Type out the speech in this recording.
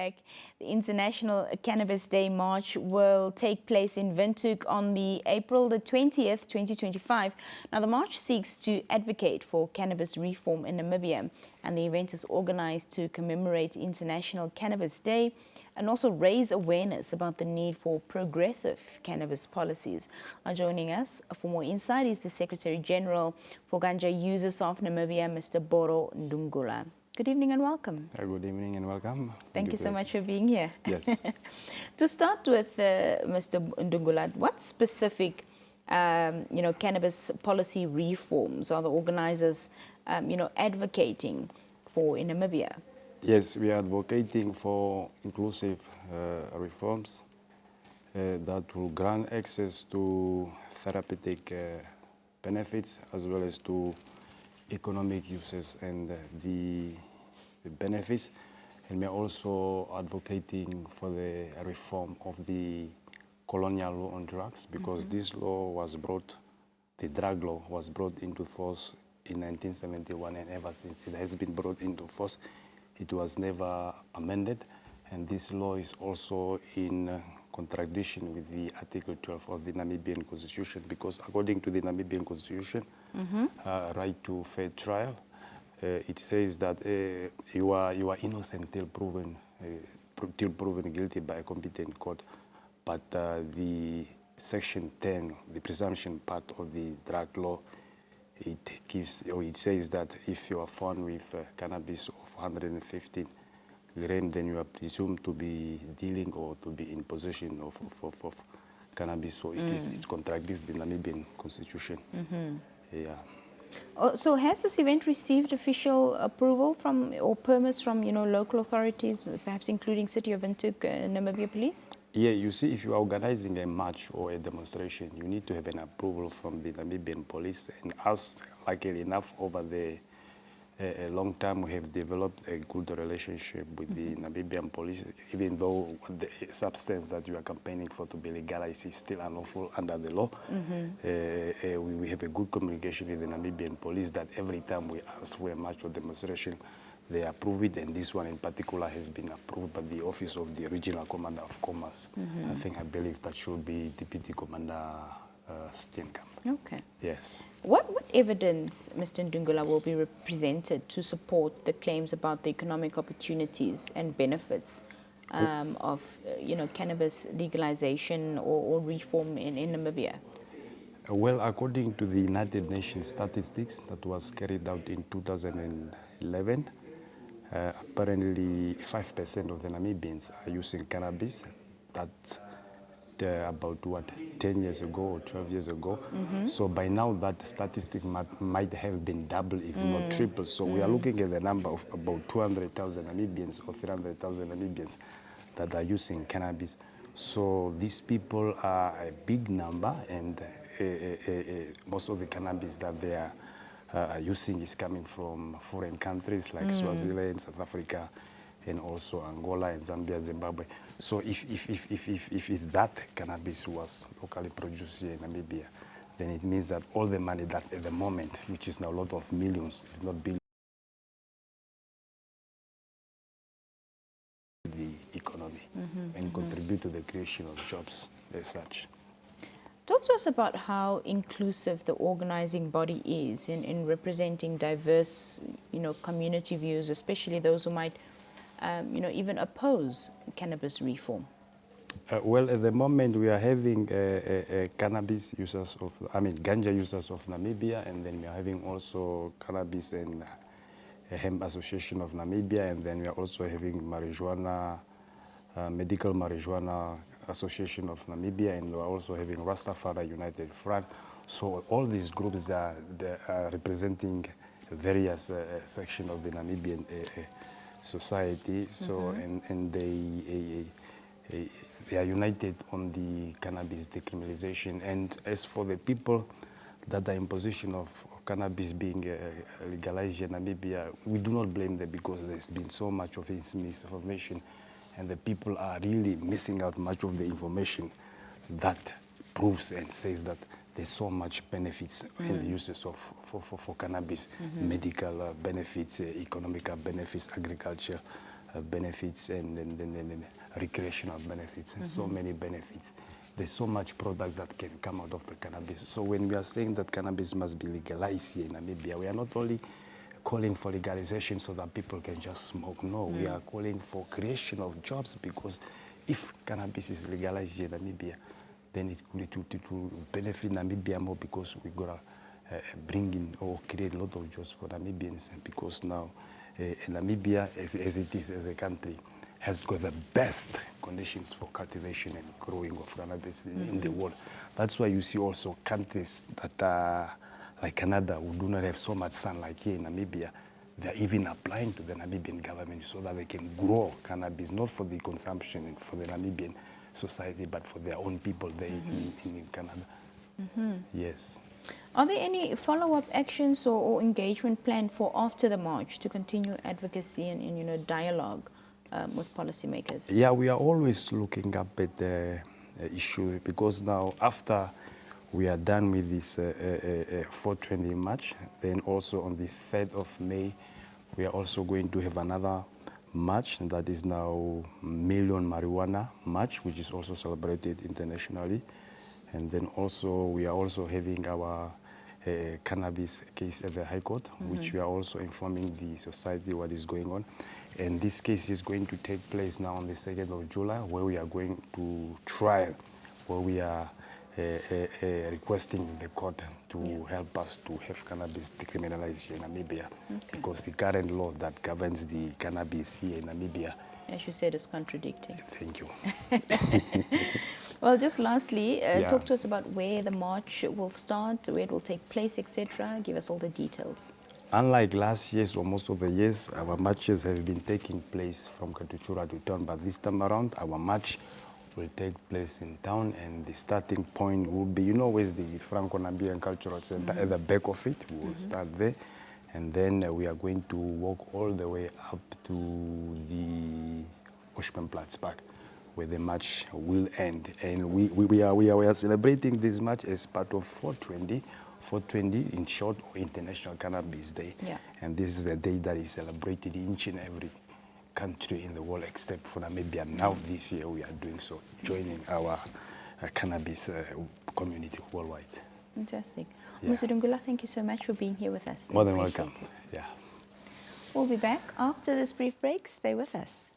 The International Cannabis Day March will take place in Windhoek on April the 20th, 2025. Now, the march seeks to advocate for cannabis reform in Namibia, and the event is organized to commemorate International Cannabis Day and also raise awareness about the need for progressive cannabis policies. Now, joining us for more insight is the Secretary General for Ganja Users of Namibia, Mr. Borro Ndungula. Good evening and welcome. Good evening and welcome. Thank you so much for being here. Yes. To start with, Mr. Ndungula, what specific, cannabis policy reforms are the organizers, advocating for in Namibia? Yes, we are advocating for inclusive reforms that will grant access to therapeutic benefits as well as to economic uses and the benefits, and we are also advocating for the reform of the colonial law on drugs, because this law was brought, the drug law was brought into force in 1971, and ever since it has been brought into force, it was never amended, and this law is also in contradiction with the Article 12 of the Namibian Constitution, because according to the Namibian Constitution, right to fair trial, it says that you are innocent till proven guilty by a competent court. But the Section 10, the presumption part of the drug law, it says that if you are found with cannabis of 115 grams, then you are presumed to be dealing or to be in possession of cannabis. So it contradicts the Namibian Constitution. Yeah. So has this event received official approval from or permits from local authorities, perhaps including City of Windhoek, Namibia Police? Yeah, you see, if you are organizing a march or a demonstration, you need to have an approval from the Namibian Police. And us, luckily enough, over a long time, we have developed a good relationship with the Namibian Police, even though the substance that you are campaigning for to be legalized is still unlawful under the law. We have a good communication with the Namibian Police that every time we ask for a march or demonstration, they approve it, and this one in particular has been approved by the Office of the Regional Commander of Commerce. I believe that should be Deputy Commander Steenkamp. Okay. Yes. What evidence, Mr. Ndungula, will be presented to support the claims about the economic opportunities and benefits of, cannabis legalization or reform in Namibia? Well, according to the United Nations statistics that was carried out in 2011, apparently 5% of the Namibians are using cannabis. That's about 10 years ago or 12 years ago. So by now that statistic might have been double, if not triple. So we are looking at the number of about 200,000 Namibians or 300,000 Namibians that are using cannabis. So these people are a big number, and most of the cannabis that they are using is coming from foreign countries like Swaziland, South Africa, and also Angola and Zambia, Zimbabwe. So if that cannabis was locally produced here in Namibia, then it means that all the money that at the moment, which is now a lot of millions, if not billions, the economy and contribute to the creation of jobs as such. Talk to us about how inclusive the organizing body is in representing diverse, community views, especially those who might even oppose cannabis reform. Well, at the moment we are having Ganja Users of Namibia, and then we are having also Cannabis and Hemp Association of Namibia, and then we are also having Medical Marijuana Association of Namibia, and we are also having Rastafari United Front. So all these groups are representing various sections of the Namibian society. So and they are united on the cannabis decriminalization. And as for the people that are in position of cannabis being legalized in Namibia, we do not blame them, because there's been so much of misinformation, and the people are really missing out much of the information that proves and says that there's so much benefits in the uses of for cannabis, medical benefits, economical benefits, agriculture benefits and recreational benefits, so many benefits. There's so much products that can come out of the cannabis. So when we are saying that cannabis must be legalized here in Namibia, we are not only calling for legalization so that people can just smoke. No, we are calling for creation of jobs, because if cannabis is legalized here in Namibia, then it will benefit Namibia more, because we're going to bring in or create a lot of jobs for Namibians, because now Namibia, as it is as a country, has got the best conditions for cultivation and growing of cannabis in the world. That's why you see also countries that are like Canada, who do not have so much sun like here in Namibia. They're even applying to the Namibian government so that they can grow cannabis, not for the consumption and for the Namibian society, but for their own people there in Canada. Yes. Are there any follow-up actions or engagement planned for after the march to continue advocacy and dialogue with policymakers? Yeah, we are always looking up at the issue, because now after we are done with this 420 march, then also on the 3rd of May, we are also going to have another march that is now Million Marijuana March, which is also celebrated internationally. And then also we are also having our cannabis case at the High Court, which we are also informing the society what is going on. And this case is going to take place now on the 2nd of July, where we are going to trial, where we are requesting the court to help us to have cannabis decriminalized in Namibia, because the current law that governs the cannabis here in Namibia, as you said, is contradicting. Thank you. Well, just lastly, talk to us about where the march will start, where it will take place, etc. Give us all the details. Unlike last year's or most of the years, our marches have been taking place from Katuchura to town, but this time around, our march will take place in town, and the starting point will be, where's the Franco-Namibian Cultural Center, at the back of it. We will start there, and then we are going to walk all the way up to the Oshmanplatz Park, where the march will end. And we are celebrating this march as part of 420, in short, or International Cannabis Day. Yeah. And this is a day that is celebrated in each and every country in the world except for Namibia. Now this year we are doing so, joining our cannabis community worldwide. Fantastic. Yeah. Mr. Ndungula, thank you so much for being here with us. More than welcome. Yeah. We'll be back after this brief break. Stay with us.